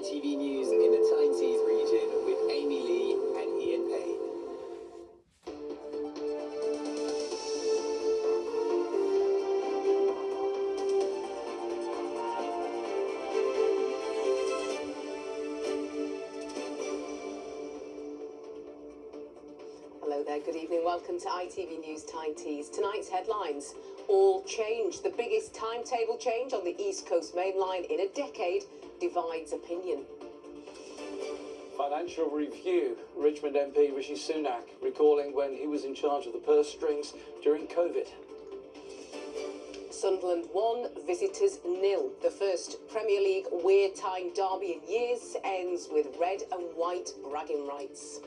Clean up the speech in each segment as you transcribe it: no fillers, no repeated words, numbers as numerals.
ITV News in the Tyne region with Amy Lee and Ian Payne. Hello there, good evening. Welcome to ITV News Tyne Tees. Tonight's headlines: all change. The biggest timetable change on the East Coast Mainline in a decade divides opinion. Financial review. Richmond MP Rishi Sunak recalling when he was in charge of the purse strings during COVID. Sunderland 1, visitors 0. The first Premier League Wear Tyne derby in years ends with red and white bragging rights.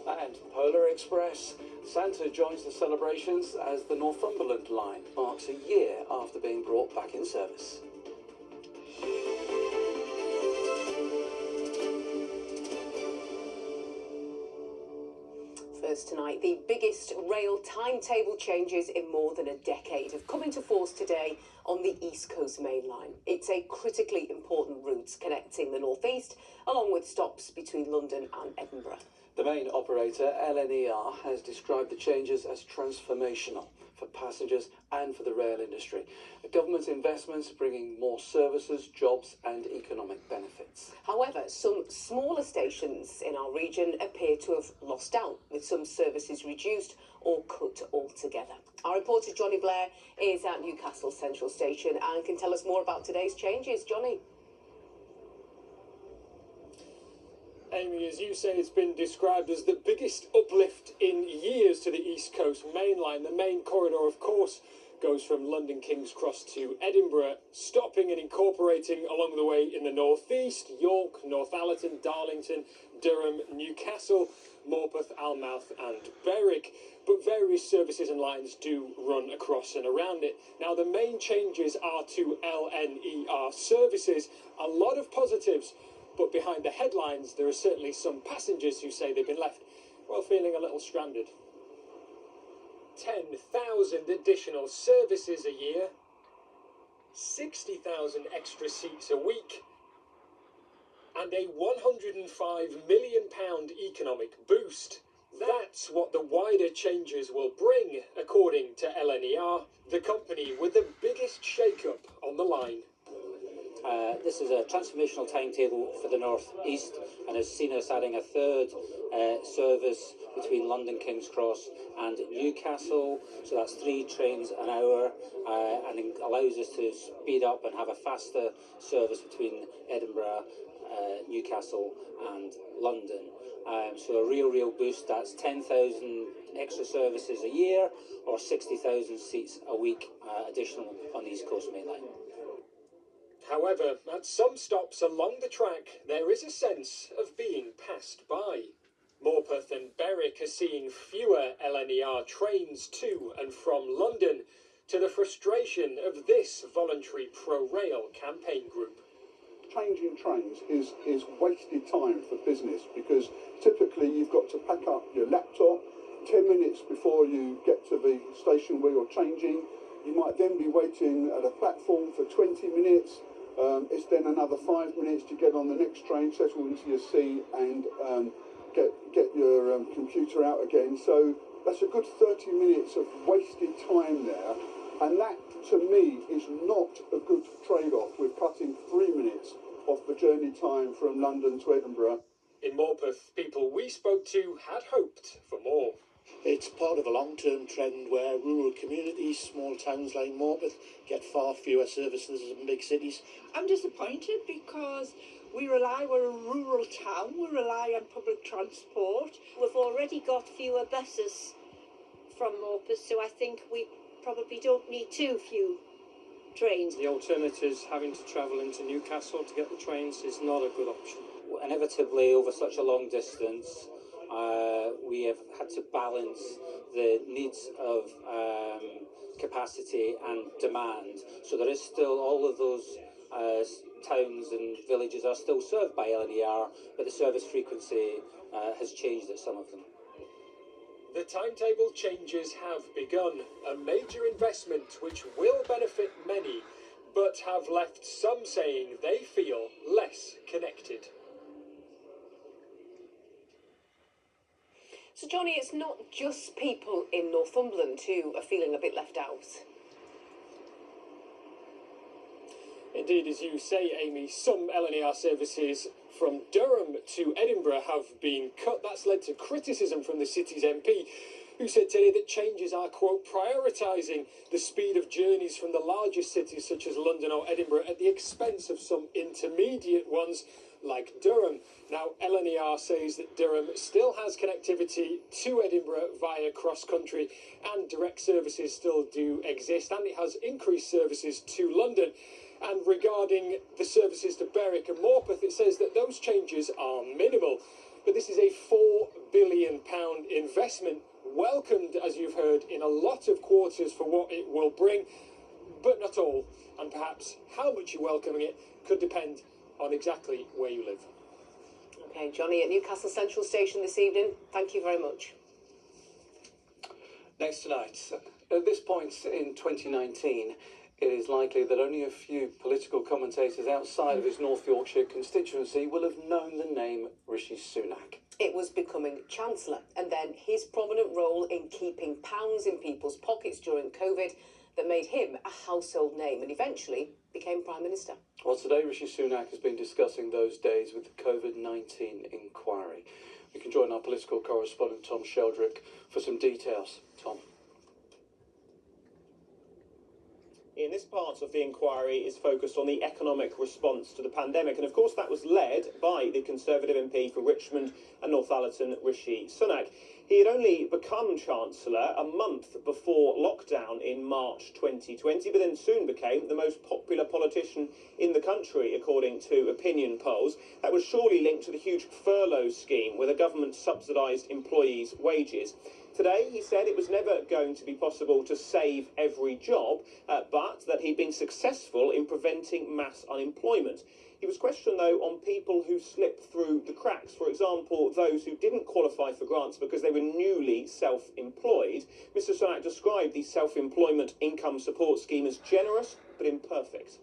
And Polar Express. Santa joins the celebrations as the Northumberland line marks a year after being brought back in service. First tonight, the biggest rail timetable changes in more than a decade have come into force today on the East Coast Mainline. It's a critically important route connecting the North East, along with stops between London and Edinburgh. The main operator, LNER, has described the changes as transformational for passengers and for the rail industry. The government's investments bringing more services, jobs and economic benefits. However, some smaller stations in our region appear to have lost out, with some services reduced or cut altogether. Our reporter Johnny Blair is at Newcastle Central Station and can tell us more about today's changes. Johnny. Amy, as you say, it's been described as the biggest uplift in years to the East Coast Mainline. The main corridor, of course, goes from London King's Cross to Edinburgh, stopping and incorporating along the way in the North East: York, Northallerton, Darlington, Durham, Newcastle, Morpeth, Almouth and Berwick. But various services and lines do run across and around it. Now, the main changes are to LNER services. A lot of positives. But behind the headlines, there are certainly some passengers who say they've been left, well, feeling a little stranded. 10,000 additional services a year, 60,000 extra seats a week, and a £105 million economic boost. That's what the wider changes will bring, according to LNER, the company with the biggest shake-up on the line. This is a transformational timetable for the North East and has seen us adding a third service between London King's Cross and Newcastle. So that's 3 trains an hour and it allows us to speed up and have a faster service between Edinburgh, Newcastle and London. So a real boost. That's 10,000 extra services a year or 60,000 seats a week additional on the East Coast Mainline. However, at some stops along the track, there is a sense of being passed by. Morpeth and Berwick are seeing fewer LNER trains to and from London, to the frustration of this voluntary pro-rail campaign group. Changing trains is wasted time for business, because typically you've got to pack up your laptop 10 minutes before you get to the station where you're changing. You might then be waiting at a platform for 20 minutes. It's then another 5 minutes to get on the next train, settle into your seat and get your computer out again. So that's a good 30 minutes of wasted time there. And that, to me, is not a good trade-off with cutting 3 minutes off the journey time from London to Edinburgh. In Morpeth, people we spoke to had hoped for more. It's part of a long-term trend where rural communities, small towns like Morpeth, get far fewer services than big cities. I'm disappointed because we're a rural town, we rely on public transport. We've already got fewer buses from Morpeth, so I think we probably don't need too few trains. The alternatives, having to travel into Newcastle to get the trains, is not a good option. Inevitably, over such a long distance, we have had to balance the needs of capacity and demand. So there is still all of those towns and villages are still served by LNER, but the service frequency has changed at some of them. The timetable changes have begun, a major investment which will benefit many, but have left some saying they feel less connected. So, Johnny, it's not just people in Northumberland who are feeling a bit left out. Indeed, as you say, Amy, some LNER services from Durham to Edinburgh have been cut. That's led to criticism from the city's MP, who said today that changes are, quote, prioritising the speed of journeys from the largest cities such as London or Edinburgh at the expense of some intermediate ones like Durham. Now, LNER says that Durham still has connectivity to Edinburgh via cross-country, and direct services still do exist, and it has increased services to London. And regarding the services to Berwick and Morpeth, it says that those changes are minimal. But this is a £4 billion investment, welcomed, as you've heard, in a lot of quarters for what it will bring, but not all. And perhaps how much you're welcoming it could depend on exactly where you live. OK, Johnny at Newcastle Central Station this evening. Thank you very much. Next tonight, at this point in 2019, it is likely that only a few political commentators outside of his North Yorkshire constituency will have known the name Rishi Sunak. It was becoming Chancellor, and then his prominent role in keeping pounds in people's pockets during COVID that made him a household name and eventually became Prime Minister. Well, today Rishi Sunak has been discussing those days with the COVID-19 inquiry. We can join our political correspondent Tom Sheldrick for some details. Tom. In this part of the inquiry is focused on the economic response to the pandemic, and of course that was led by the Conservative MP for Richmond and Northallerton, Rishi Sunak. He had only become Chancellor a month before lockdown in March 2020, but then soon became the most popular politician in the country, according to opinion polls. That was surely linked to the huge furlough scheme, where the government subsidised employees' wages. Today, he said it was never going to be possible to save every job, but that he'd been successful in preventing mass unemployment. He was questioned, though, on people who slipped through the cracks. For example, those who didn't qualify for grants because they were newly self-employed. Mr Sunak described the self-employment income support scheme as generous but imperfect.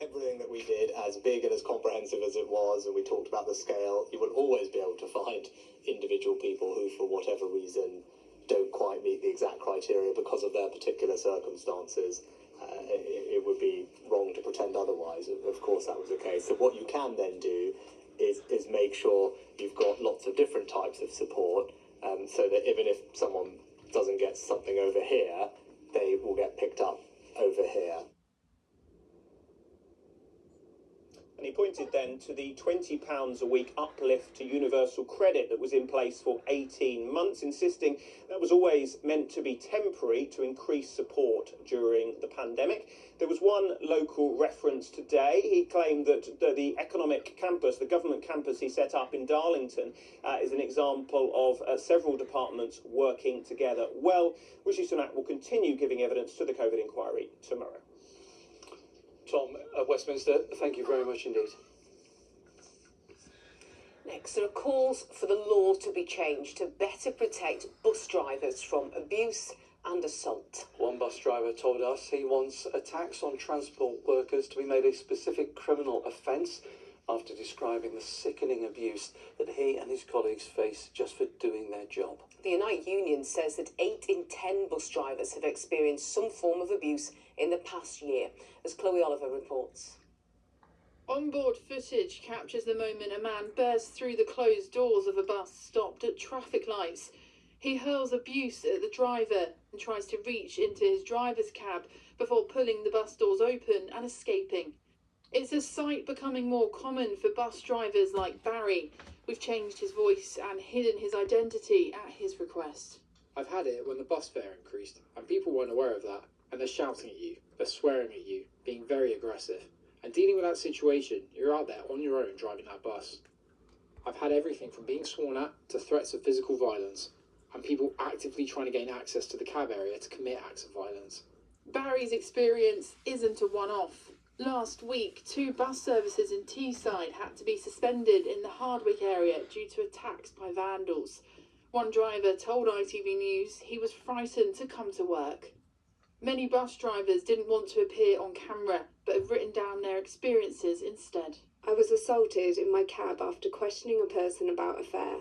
Everything that we did, as big and as comprehensive as it was, and we talked about the scale, you will always be able to find individual people who, for whatever reason, don't quite meet the exact criteria because of their particular circumstances. It would be wrong to pretend otherwise. Of course, that was the case. So what you can then do is make sure you've got lots of different types of support, so that even if someone doesn't get something over here, they will get picked up over here. And he pointed then to the £20 a week uplift to universal credit that was in place for 18 months, insisting that was always meant to be temporary to increase support during the pandemic. There was one local reference today. He claimed that the economic campus, the government campus he set up in Darlington, is an example of several departments working together well. Rishi Sunak will continue giving evidence to the COVID inquiry tomorrow. Tom, at Westminster, thank you very much indeed. Next, there are calls for the law to be changed to better protect bus drivers from abuse and assault. One bus driver told us he wants attacks on transport workers to be made a specific criminal offence after describing the sickening abuse that he and his colleagues face just for doing their job. The Unite Union says that 8 in 10 bus drivers have experienced some form of abuse in the past year, as Chloe Oliver reports. Onboard footage captures the moment a man bursts through the closed doors of a bus stopped at traffic lights. He hurls abuse at the driver and tries to reach into his driver's cab before pulling the bus doors open and escaping. It's a sight becoming more common for bus drivers like Barry. We've changed his voice and hidden his identity at his request. I've had it when the bus fare increased and people weren't aware of that, and they're shouting at you, they're swearing at you, being very aggressive. And dealing with that situation, you're out there on your own driving that bus. I've had everything from being sworn at to threats of physical violence, and people actively trying to gain access to the cab area to commit acts of violence. Barry's experience isn't a one-off. Last week, 2 bus services in Teesside had to be suspended in the Hardwick area due to attacks by vandals. One driver told ITV News he was frightened to come to work. Many bus drivers didn't want to appear on camera, but have written down their experiences instead. I was assaulted in my cab after questioning a person about a fare.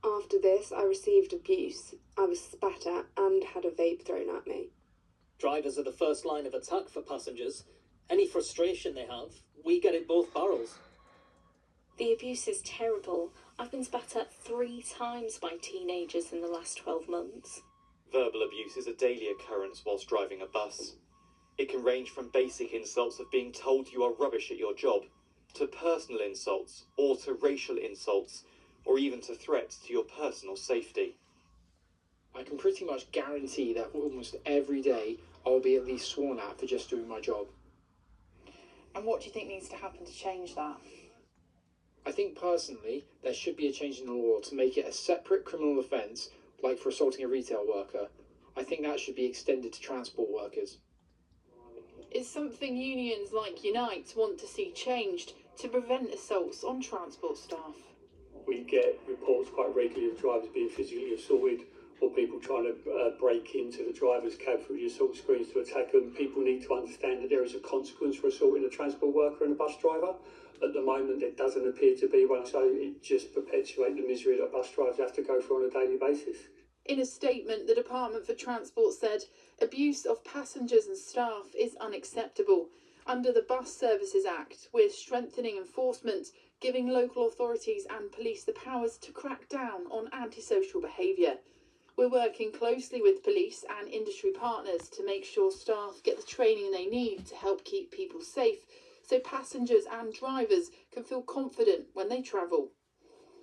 After this, I received abuse. I was spat at and had a vape thrown at me. Drivers are the first line of attack for passengers. Any frustration they have, we get it both barrels. The abuse is terrible. I've been spat at 3 times by teenagers in the last 12 months. Verbal abuse is a daily occurrence whilst driving a bus. It can range from basic insults of being told you are rubbish at your job, to personal insults, or to racial insults, or even to threats to your personal safety. I can pretty much guarantee that almost every day I'll be at least sworn at for just doing my job. And what do you think needs to happen to change that? I think personally there should be a change in the law to make it a separate criminal offence, like for assaulting a retail worker. I think that should be extended to transport workers. It's something unions like Unite want to see changed to prevent assaults on transport staff. We get reports quite regularly of drivers being physically assaulted or people trying to break into the driver's cab through the assault screens to attack them. People need to understand that there is a consequence for assaulting a transport worker and a bus driver. At the moment, there doesn't appear to be one, so it just perpetuates the misery that bus drivers have to go through on a daily basis. In a statement, the Department for Transport said abuse of passengers and staff is unacceptable. Under the Bus Services Act, we're strengthening enforcement, giving local authorities and police the powers to crack down on antisocial behaviour. We're working closely with police and industry partners to make sure staff get the training they need to help keep people safe, so passengers and drivers can feel confident when they travel.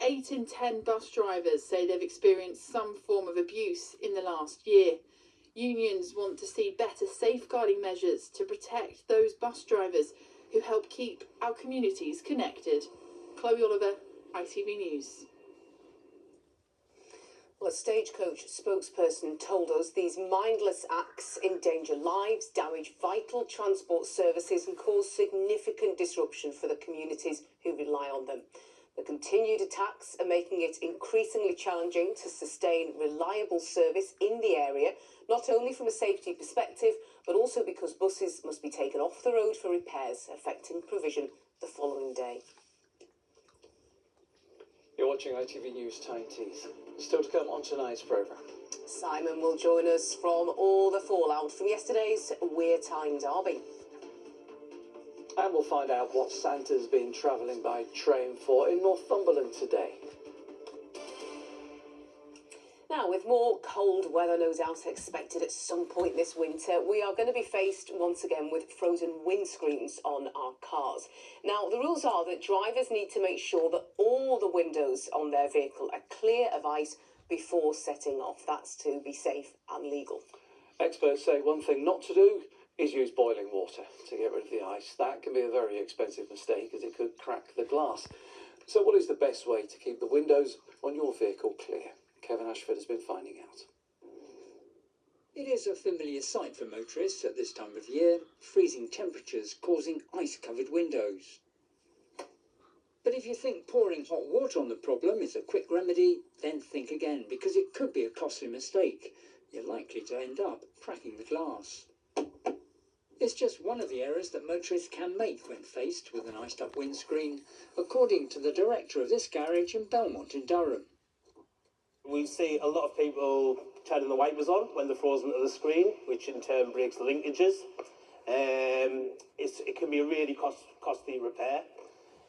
8 in 10 bus drivers say they've experienced some form of abuse in the last year. Unions want to see better safeguarding measures to protect those bus drivers who help keep our communities connected. Chloe Oliver, ITV News. Well, a Stagecoach spokesperson told us these mindless acts endanger lives, damage vital transport services and cause significant disruption for the communities who rely on them. The continued attacks are making it increasingly challenging to sustain reliable service in the area, not only from a safety perspective, but also because buses must be taken off the road for repairs, affecting provision the following day. You're watching ITV News Tyne Tees. Still to come on tonight's programme. Simon will join us from all the fallout from yesterday's Weir Tyne derby. And we'll find out what Santa's been travelling by train for in Northumberland today. Now, with more cold weather no doubt expected at some point this winter, we are going to be faced once again with frozen windscreens on our cars. Now, the rules are that drivers need to make sure that all the windows on their vehicle are clear of ice before setting off. That's to be safe and legal. Experts say one thing not to do is use boiling water to get rid of the ice. That can be a very expensive mistake as it could crack the glass. So what is the best way to keep the windows on your vehicle clear? Kevin Ashford has been finding out. It is a familiar sight for motorists at this time of year, freezing temperatures causing ice-covered windows. But if you think pouring hot water on the problem is a quick remedy, then think again, because it could be a costly mistake. You're likely to end up cracking the glass. It's just one of the errors that motorists can make when faced with an iced-up windscreen, according to the director of this garage in Belmont in Durham. We see a lot of people turning the wipers on when they're frozen to the screen, which in turn breaks the linkages. It can be a really costly repair.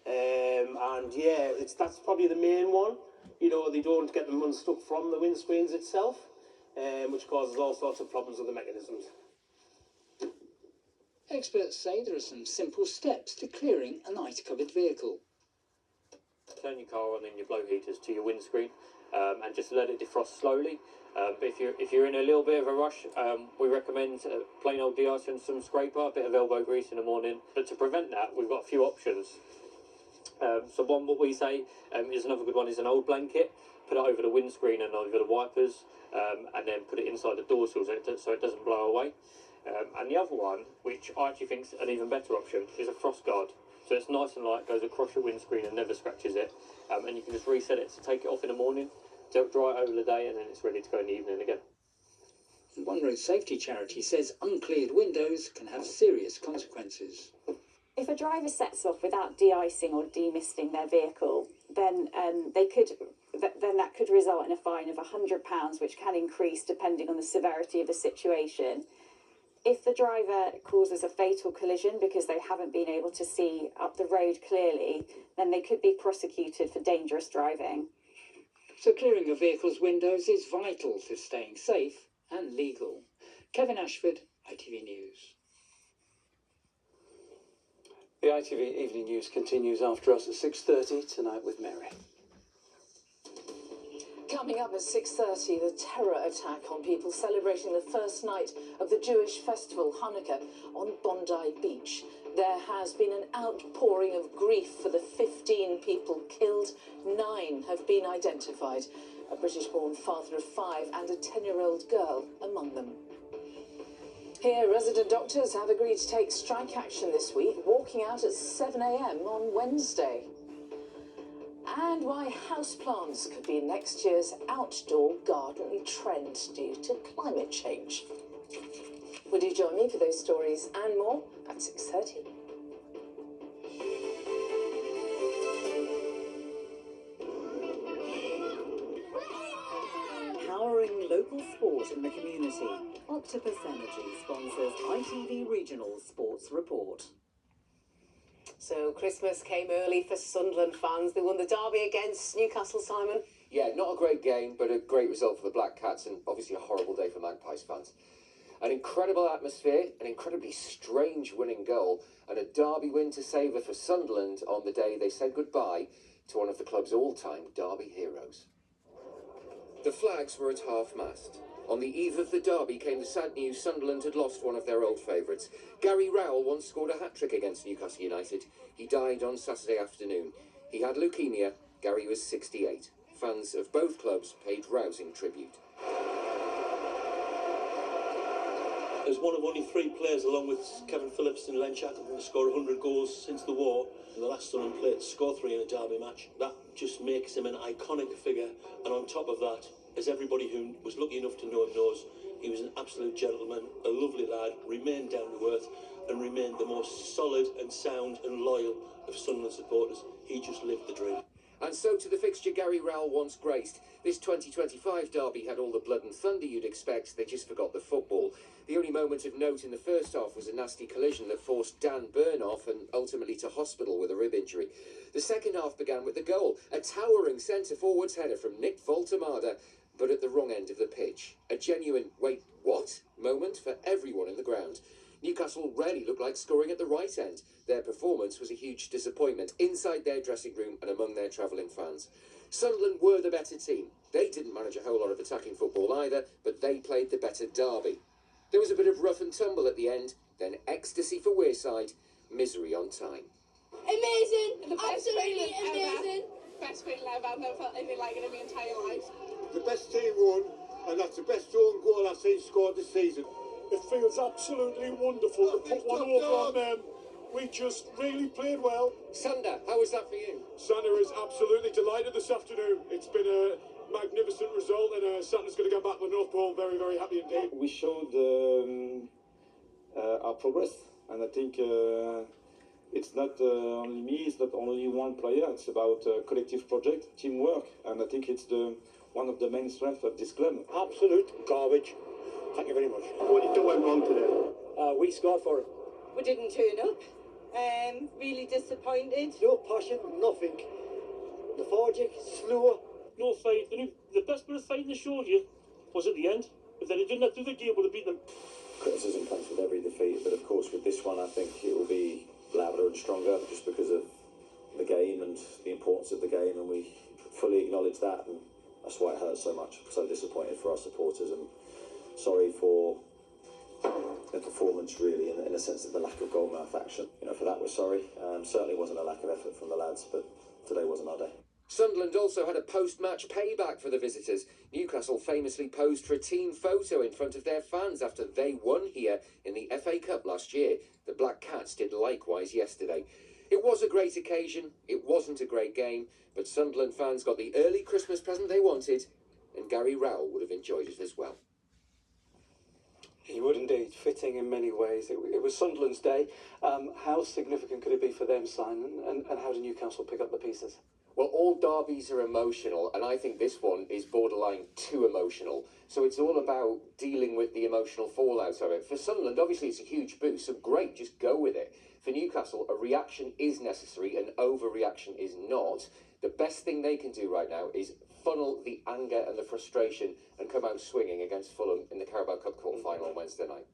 And yeah, that's probably the main one. You know, they don't get them unstuck from the windscreens itself, which causes all sorts of problems with the mechanisms. Experts say there are some simple steps to clearing an ice-covered vehicle. Turn your car on and your blow heaters to your windscreen and just let it defrost slowly. But if you're in a little bit of a rush, we recommend plain old de-ice and some scraper, a bit of elbow grease in the morning. But to prevent that, we've got a few options. So one, what we say is another good one is an old blanket. Put it over the windscreen and over the wipers, and then put it inside the door sill so it doesn't blow away. And the other one, which I actually think is an even better option, is a frost guard. So it's nice and light, goes across your windscreen and never scratches it. And you can just reset it to take it off in the morning, dry it over the day, and then it's ready to go in the evening again. One road safety charity says uncleared windows can have serious consequences. If a driver sets off without de-icing or demisting their vehicle, then that could result in a fine of £100, which can increase depending on the severity of the situation. If the driver causes a fatal collision because they haven't been able to see up the road clearly, then they could be prosecuted for dangerous driving. So clearing your vehicle's windows is vital to staying safe and legal. Kevin Ashford, ITV News. The ITV Evening News continues after us at 6:30 tonight with Mary. Coming up at 6:30, the terror attack on people celebrating the first night of the Jewish festival Hanukkah on Bondi Beach. There has been an outpouring of grief for the 15 people killed. 9 have been identified. A British-born father of 5 and a 10-year-old girl among them. Here, resident doctors have agreed to take strike action this week, walking out at 7 a.m. on Wednesday. And why houseplants could be next year's outdoor garden trend due to climate change. Would you join me for those stories and more at 6:30? Powering local sport in the community, Octopus Energy sponsors ITV Regional Sports Report. So Christmas came early for Sunderland fans. They won the derby against Newcastle, Simon. Yeah, not a great game, but a great result for the Black Cats and obviously a horrible day for Magpies fans. An incredible atmosphere, an incredibly strange winning goal, and a derby win to savour for Sunderland on the day they said goodbye to one of the club's all-time derby heroes. The flags were at half-mast. On the eve of the derby came the sad news Sunderland had lost one of their old favourites. Gary Rowell once scored a hat-trick against Newcastle United. He died on Saturday afternoon. He had leukaemia. Gary was 68. Fans of both clubs paid rousing tribute. As one of only 3 players, along with Kevin Phillips and Len Shackleton, to score 100 goals since the war, and the last Sunderland player to score 3 in a derby match, that just makes him an iconic figure. And on top of that, as everybody who was lucky enough to know him knows, he was an absolute gentleman, a lovely lad, remained down to earth, and remained the most solid and sound and loyal of Sunderland supporters. He just lived the dream. And so to the fixture Gary Rowell once graced. This 2025 derby had all the blood and thunder you'd expect, they just forgot the football. The only moment of note in the first half was a nasty collision that forced Dan Byrne off and ultimately to hospital with a rib injury. The second half began with the goal, a towering centre-forwards header from Nick Voltemada, but at the wrong end of the pitch. A genuine, wait, what? Moment for everyone in the ground. Newcastle rarely looked like scoring at the right end. Their performance was a huge disappointment inside their dressing room and among their travelling fans. Sunderland were the better team. They didn't manage a whole lot of attacking football either, but they played the better derby. There was a bit of rough and tumble at the end, then ecstasy for Wearside, misery on Tyne. Amazing! Absolutely amazing! Best feeling ever. I've never felt anything like it in my entire life. The best team won, and that's the best own goal I've seen scored this season. It feels absolutely wonderful to put one over on them. We just really played well. Sander, how was that for you? Sander is absolutely delighted this afternoon. It's been a magnificent result, and Sander's going to go back to the North Pole very, very happy indeed. We showed our progress, and I think it's not only me, it's not only one player, it's about a collective project, teamwork, and I think it's one of the main strengths of this club. Absolute garbage. Thank you very much. What did you do wrong today? We scored for it. We didn't turn up. Really disappointed. No passion, nothing. Lethargic, slow. No fight. The best bit of fighting they showed you was at the end. If they didn't do the game, would have beat them. Criticism comes with every defeat, but of course with this one I think it will be louder and stronger just because of the game and the importance of the game, and we fully acknowledge that, and that's why it hurts so much. So disappointed for our supporters, and sorry for the performance really, in the sense of the lack of goalmouth action. For that we're sorry. Certainly wasn't a lack of effort from the lads, but today wasn't our day. Sunderland also had a post-match payback for the visitors. Newcastle famously posed for a team photo in front of their fans after they won here in the FA Cup last year. The Black Cats did likewise yesterday. It was a great occasion, it wasn't a great game, but Sunderland fans got the early Christmas present they wanted, and Gary Rowell would have enjoyed it as well. it's fitting in many ways. It was Sunderland's day. How significant could it be for them, Simon? And how do Newcastle pick up the pieces? Well, all derbies are emotional, and I think this one is borderline too emotional. So it's all about dealing with the emotional fallout of it. For Sunderland, obviously, it's a huge boost, so great, just go with it. For Newcastle, a reaction is necessary, an overreaction is not. The best thing they can do right now is funnel the anger and the frustration and come out swinging against Fulham in the Carabao Cup quarter-final on Wednesday night.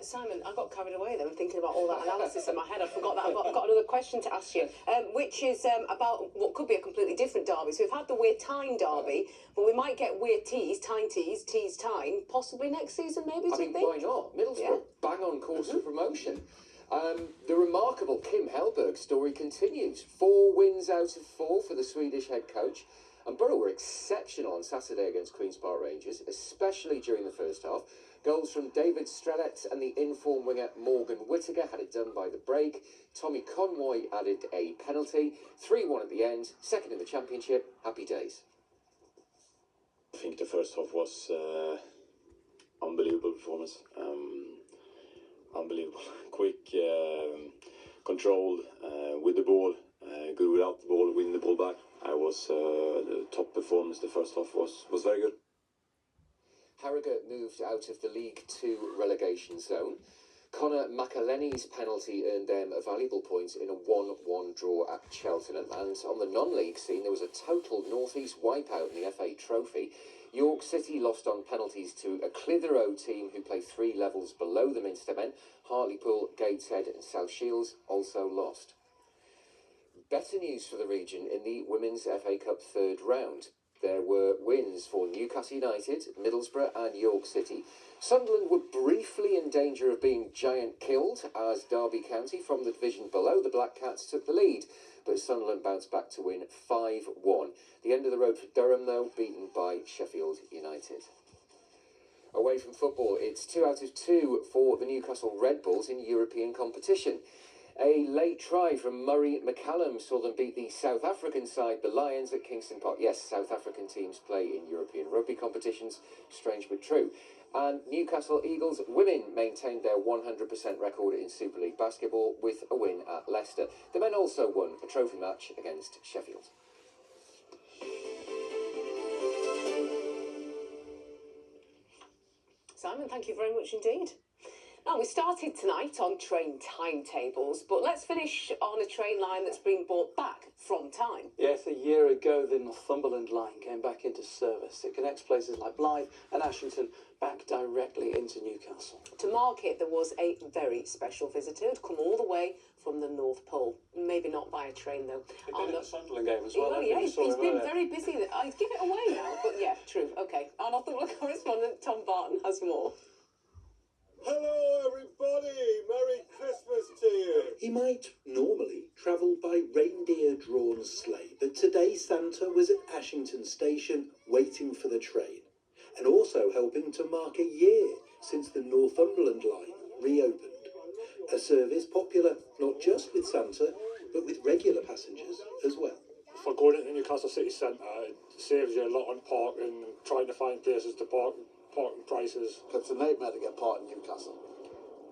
Simon, I got carried away then thinking about all that analysis in my head. I forgot that. I've got another question to ask you, which is about what could be a completely different derby. So we've had the Weir Tyne derby, but we might get Weir Tees, Tyne Tees, Tees Tyne, possibly next season, maybe, do you think? Why not? Middlesbrough, bang on course for promotion. The remarkable Kim Hellberg story continues. 4 wins out of 4 for the Swedish head coach. And Borough were exceptional on Saturday against Queen's Park Rangers, especially during the first half. Goals from David Strelec and the in-form winger Morgan Whittaker had it done by the break. Tommy Conroy added a penalty. 3-1 at the end, second in the championship. Happy days. I think the first half was unbelievable performance. Unbelievable. Quick, controlled, with the ball, good without the ball, winning the ball back. The top performance the first half was very good. Harrogate moved out of the League 2 relegation zone. Conor McElhenney's penalty earned them a valuable point in a 1-1 draw at Cheltenham. And on the non-league scene, there was a total North East wipeout in the FA Trophy. York City lost on penalties to a Clitheroe team who play 3 levels below the Minster men. Hartlepool, Gateshead and South Shields also lost. Better news for the region in the Women's FA Cup third round. There were wins for Newcastle United, Middlesbrough and York City. Sunderland were briefly in danger of being giant killed as Derby County from the division below the Black Cats took the lead, but Sunderland bounced back to win 5-1. The end of the road for Durham, though, beaten by Sheffield United. Away from football, it's 2 out of 2 for the Newcastle Red Bulls in European competition. A late try from Murray McCallum saw them beat the South African side, the Lions, at Kingston Park. Yes, South African teams play in European rugby competitions, strange but true. And Newcastle Eagles women maintained their 100% record in Super League basketball with a win at Leicester. The men also won a trophy match against Sheffield. Simon, thank you very much indeed. Now, we started tonight on train timetables, but let's finish on a train line that's been brought back from Tyne. Yes, a year ago, the Northumberland line came back into service. It connects places like Blyth and Ashington back directly into Newcastle. To mark it, there was a very special visitor who'd come all the way from the North Pole. Maybe not by a train, though. He did at the Sunderland game as well. Oh, yeah, he's been very busy. I'd give it away now, but yeah, true. OK, our Northumberland correspondent Tom Barton has more. Hello everybody, Merry Christmas to you. He might normally travel by reindeer-drawn sleigh, but today Santa was at Ashington Station waiting for the train, and also helping to mark a year since the Northumberland line reopened. A service popular not just with Santa, but with regular passengers as well. For going into Newcastle City Centre, it saves you a lot on parking and trying to find places to park. Parking prices. It's a nightmare to get parked in Newcastle,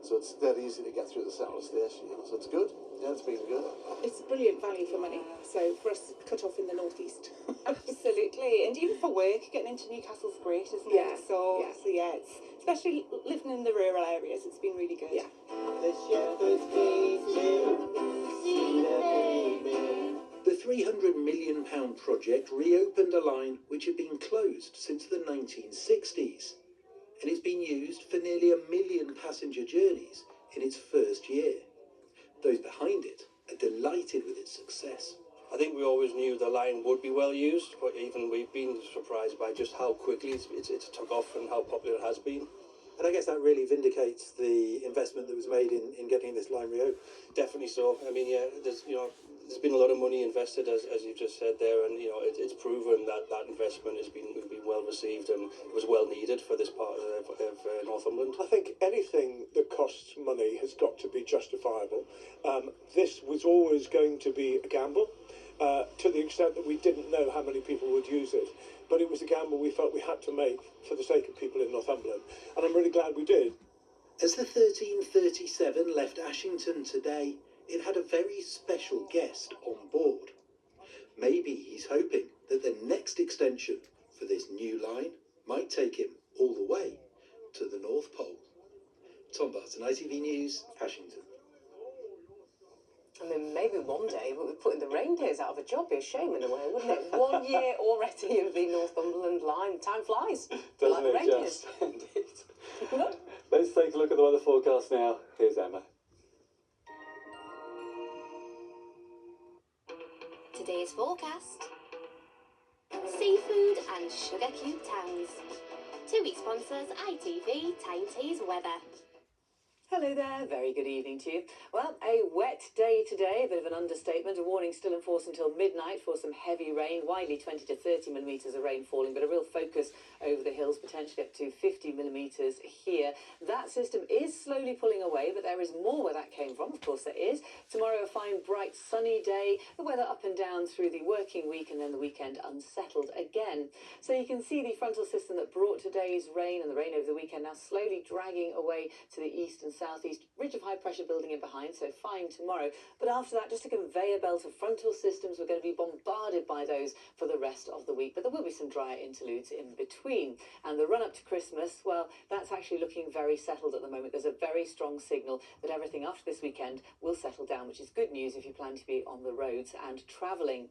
so it's dead easy to get through the central station, so it's good. Yeah, it's been good. It's brilliant value for money, so for us cut off in the northeast. Absolutely, and even for work, getting into Newcastle's great, isn't it? So yeah, it's, especially living in the rural areas, it's been really good. Yeah. The shepherd's came to see the baby. The £300 million project reopened a line which had been closed since the 1960s, and it's been used for nearly 1 million passenger journeys in its first year. Those behind it are delighted with its success. I think we always knew the line would be well used, but even we've been surprised by just how quickly it's took off and how popular it has been. And I guess that really vindicates the investment that was made in getting this line reopened. Definitely so. I mean, yeah, there's been a lot of money invested, as you've just said there, and it's proven that investment has been well received and it was well needed for this part of Northumberland. I think anything that costs money has got to be justifiable. This was always going to be a gamble. to the extent that we didn't know how many people would use it. But it was a gamble we felt we had to make for the sake of people in Northumberland, and I'm really glad we did. As the 1337 left Ashington today, it had a very special guest on board. Maybe he's hoping that the next extension for this new line might take him all the way to the North Pole. Tom Barton, ITV News, Ashington. I mean, maybe one day we'll be putting the reindeers out of a job. Be a shame in a way, wouldn't it? 1 year already of the Northumberland line. Time flies. Doesn't like the it reindeers. just? Indeed. Let's take a look at the weather forecast now. Here's Emma. Today's forecast: seafood and sugar cube towns. 2 week sponsors ITV Tyne's weather. Hello there, very good evening to you. Well, a wet day today, a bit of an understatement. A warning still in force until midnight for some heavy rain, widely 20 to 30 millimetres of rain falling, but a real focus over the hills, potentially up to 50 millimetres here. That system is slowly pulling away, but there is more where that came from, of course there is. Tomorrow a fine, bright, sunny day, the weather up and down through the working week, and then the weekend unsettled again. So you can see the frontal system that brought today's rain and the rain over the weekend now slowly dragging away to the east and southeast, ridge of high pressure building in behind, so fine tomorrow. But after that, just a conveyor belt of frontal systems. We're going to be bombarded by those for the rest of the week, but there will be some drier interludes in between. And the run up to Christmas, well, that's actually looking very settled at the moment. There's a very strong signal that everything after this weekend will settle down, which is good news if you plan to be on the roads and travelling.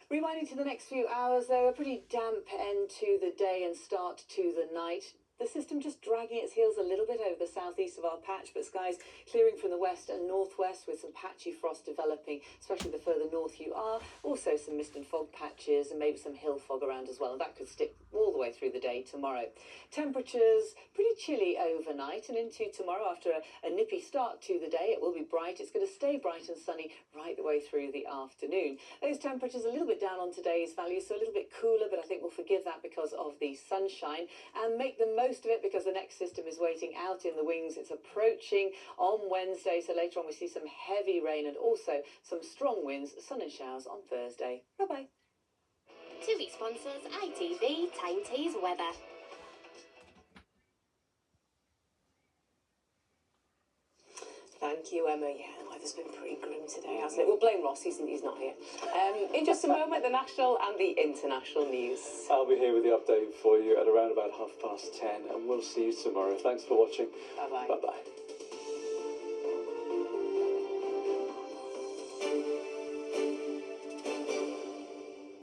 Rewinding to the next few hours, though, a pretty damp end to the day and start to the night. The system just dragging its heels a little bit over the southeast of our patch, but skies clearing from the west and northwest with some patchy frost developing, especially the further north you are. Also some mist and fog patches and maybe some hill fog around as well, and that could stick all the way through the day tomorrow. Temperatures pretty chilly overnight and into tomorrow after a nippy start to the day. It will be bright. It's going to stay bright and sunny right the way through the afternoon. Those temperatures a little bit down on today's values, so a little bit cooler, but I think we'll forgive that because of the sunshine and make the most of it because the next system is waiting out in the wings. It's approaching on Wednesday, so later on we see some heavy rain and also some strong winds, sun and showers on Thursday. Bye-bye. 2 week sponsors ITV Tyne's weather. Thank you, Emma. Yeah, the weather's been pretty grim today, hasn't it? We'll blame Ross, he's not here. In just a moment, the national and the international news. I'll be here with the update for you at around about 10:30, and we'll see you tomorrow. Thanks for watching. Bye-bye. Bye-bye.